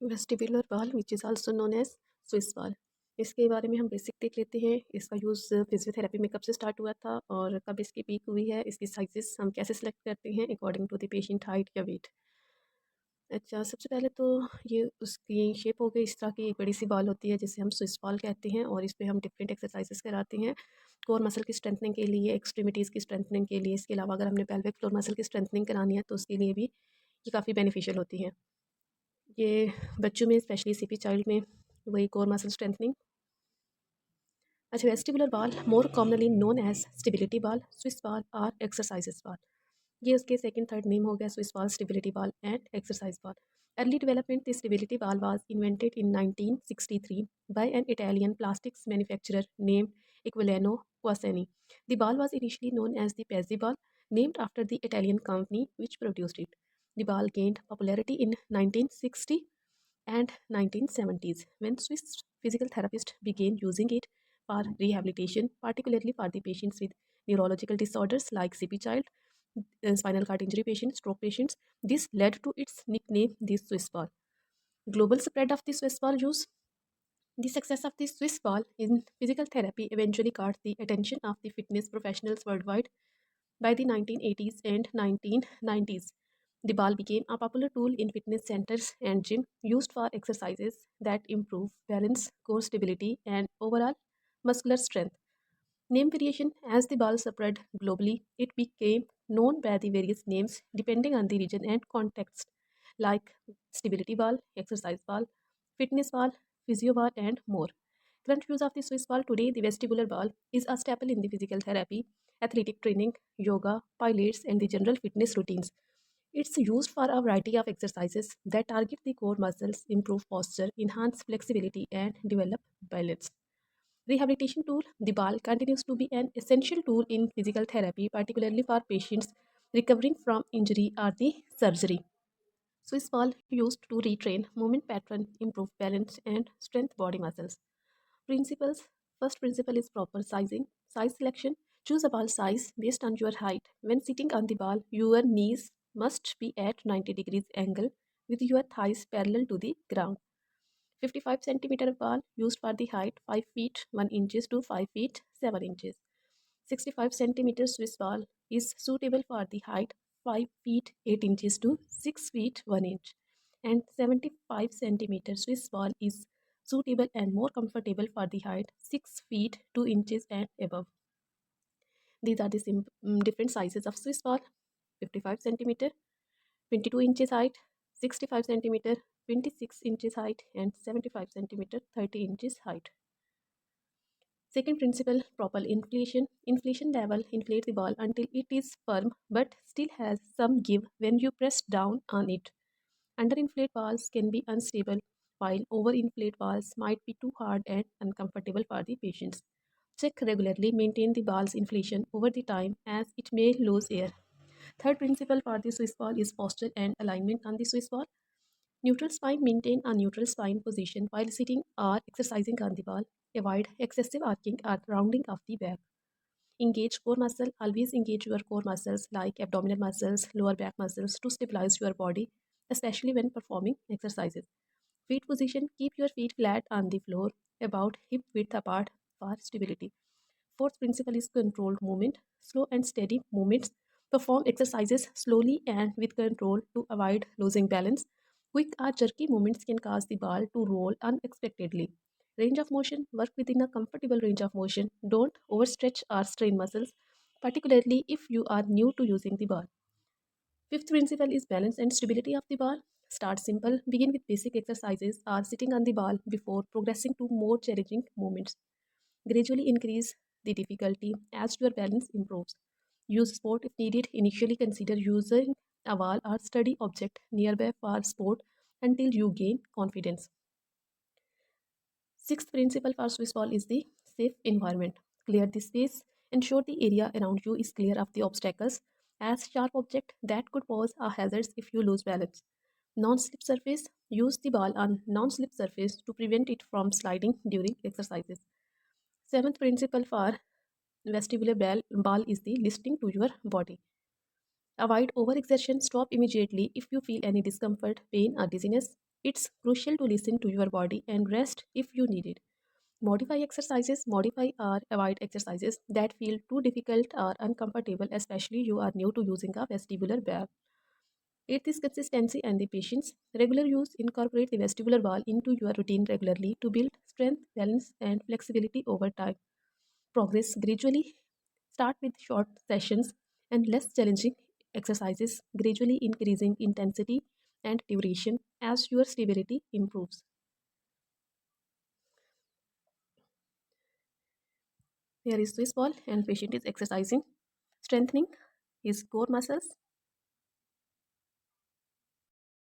Vestibular wall which is also known as Swiss wall. इसके बारे में हम बेसिक देख लेते हैं। इसका यूज़ फिजियोथेरेपी में कब से स्टार्ट हुआ था और कब इसकी पीक हुई है। इसकी साइजेस हम कैसे सेलेक्ट करते हैं according to the patient height या वेट। अच्छा, सबसे पहले तो ये उसकी शेप हो गई इस तरह की एक बड़ी सी बॉल होती है जिसे हम स्विस बॉल कहते हैं और इस पे हम डिफरेंट एक्सरसाइजेस कराते हैं कोर मसल की स्ट्रेंथनिंग के लिए, एक्सट्रीमिटीज़ की स्ट्रेंथनिंग के लिए। इसके अलावा अगर हमने पेल्विक फ्लोर मसल की स्ट्रेंथनिंग करानी है तो उसके लिए भी ये काफ़ी बेनिफिशियल होती है। ये बच्चों में स्पेशली सीपी चाइल्ड में वही कोर मसल स्ट्रेंथनिंग। अच्छा, vestibular ball more commonly known as stability ball, Swiss ball और एक्सरसाइजेस बॉल। ये उसके सेकंड थर्ड नेम हो गया, Swiss ball, stability ball and exercise ball. Early development the stability ball was invented in 1963 by an Italian plastics manufacturer named Equilano Quaseni. The ball was initially known as the Pezzi ball, named after the Italian company which produced it. The ball gained popularity in 1960 and 1970s when Swiss physical therapists began using it for rehabilitation, particularly for the patients with neurological disorders like CP child, spinal cord injury patients, stroke patients. This led to its nickname, the Swiss ball. Global spread of the Swiss ball use. The success of the Swiss ball in physical therapy eventually caught the attention of the fitness professionals worldwide. By the 1980s and 1990s, the ball became a popular tool in fitness centers and gym used for exercises that improve balance, core stability, and overall muscular strength. Name variation. As the ball spread globally, it became known by the various names depending on the region and context, like stability ball, exercise ball, fitness ball, physio ball, and more. Current use of the Swiss ball today, the vestibular ball, is a staple in the physical therapy, athletic training, yoga, pilates, and the general fitness routines. It's used for a variety of exercises that target the core muscles, improve posture, enhance flexibility, and develop balance. Rehabilitation tool. The ball continues to be an essential tool in physical therapy, particularly for patients recovering from injury or the surgery. Swiss ball used to retrain movement pattern, improve balance, and strength body muscles. Principles. First principle is proper sizing. Size selection. Choose a ball size based on your height. When sitting on the ball, your knees must be at 90 degrees angle with your thighs parallel to the ground. 55 centimeter ball used for the height 5 feet 1 inches to 5 feet 7 inches. 65 centimeter Swiss ball is suitable for the height 5 feet 8 inches to 6 feet 1 inch. And 75 centimeter Swiss ball is suitable and more comfortable for the height 6 feet 2 inches and above. These are the different sizes of Swiss ball. 55 centimeter, 22 inches height, 65 centimeter, 26 inches height, and 75 centimeter, 30 inches height. Second principle, proper inflation. Inflation level, inflate the ball until it is firm but still has some give when you press down on it. Underinflate balls can be unstable, while overinflate balls might be too hard and uncomfortable for the patients. Check regularly, maintain the ball's inflation over the time as it may lose air. Third principle for the Swiss ball is posture and alignment on the Swiss ball. Neutral spine, maintain a neutral spine position while sitting or exercising on the ball. Avoid excessive arcing or rounding of the back. Engage core muscle. Always engage your core muscles like abdominal muscles, lower back muscles to stabilize your body, especially when performing exercises. Feet position. Keep your feet flat on the floor, about hip width apart for stability. Fourth principle is controlled movement. Slow and steady movements. Perform exercises slowly and with control to avoid losing balance. Quick or jerky movements can cause the ball to roll unexpectedly. Range of motion. Work within a comfortable range of motion. Don't overstretch or strain muscles, particularly if you are new to using the ball. Fifth principle is balance and stability of the ball. Start simple. Begin with basic exercises or sitting on the ball before progressing to more challenging movements. Gradually increase the difficulty as your balance improves. Use sport if needed. Initially consider using a wall or study object nearby for sport until you gain confidence. Sixth principle for Swiss ball is the safe environment. Clear the space. Ensure the area around you is clear of the obstacles as sharp object that could pose a hazard if you lose balance. Non-slip surface. Use the ball on non-slip surface to prevent it from sliding during exercises. Seventh principle for ball is the listening to your body. Avoid overexertion. Stop immediately if you feel any discomfort, pain, or dizziness. It's crucial to listen to your body and rest if you need it. Modify or avoid exercises that feel too difficult or uncomfortable, especially you are new to using a vestibular valve. Eighth is consistency and the patience. Regular use incorporate the vestibular valve into your routine regularly to build strength, balance, and flexibility over time. Progress gradually. Start with short sessions and less challenging exercises, gradually increasing intensity and duration as your stability improves. Here is Swiss ball and patient is exercising, strengthening his core muscles